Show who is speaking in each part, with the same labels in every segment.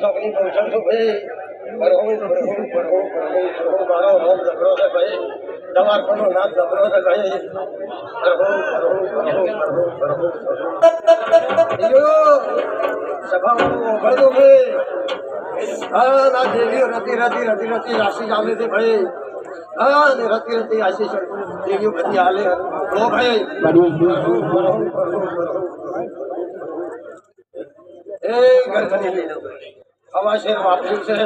Speaker 1: ચોકની પહોંચો છો ભાઈ મારો નામ જબરો છે ભાઈ તમારો નામ જબરો છે ભાઈ સભામાં ભરતો ભાઈ હા ના દેવીઓ રતી રતી રતી રતી આશીષ આવે છે ભાઈ હા ને રતી રતી આશીષ દેવીઓ બધી હાલે ઓ ભાઈ એ ગરબની લઈ લો હવા શેર વાપર્યું છે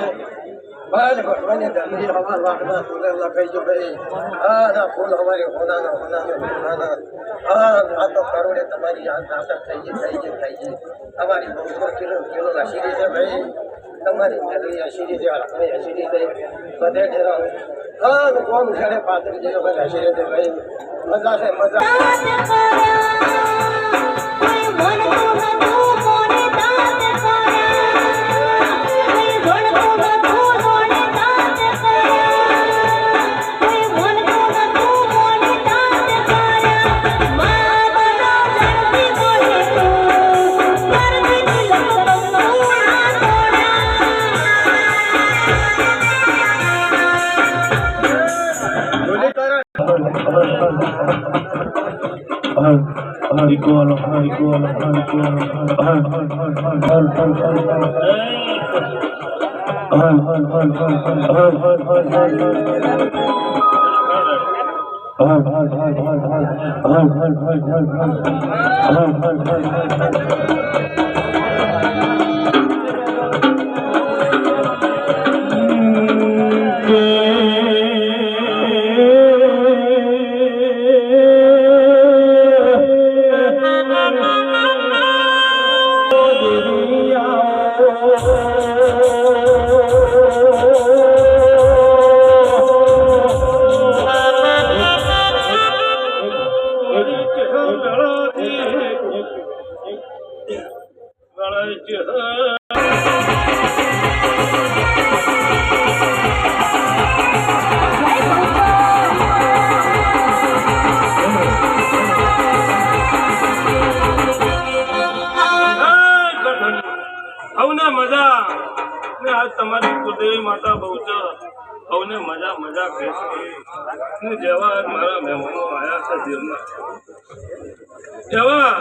Speaker 1: બસ ભગવાનની ધરતી હવા વાગના ફૂલે લખાઈ જો ભાઈ હા ના ફૂલ અમારી હોનાના હા આ તો કરોડે તમારી યાદ નાટક થઈ ગઈ અમારી 200 કિલો અશીરી છે ભાઈ તમારી મેળવી અશીરી છે હાથમાં અશીરી છે બધે ઠેરા હા કોણ ઉછાળે પાતળી જેવો ભાઈ અશીરી છે ભાઈ મજા છે મજા તમારી કુળદેવી માતા બહુ છે સૌને મજા મજા કહેશે જેવા મારા મહેમાનો આવ્યા છે જીવના એવા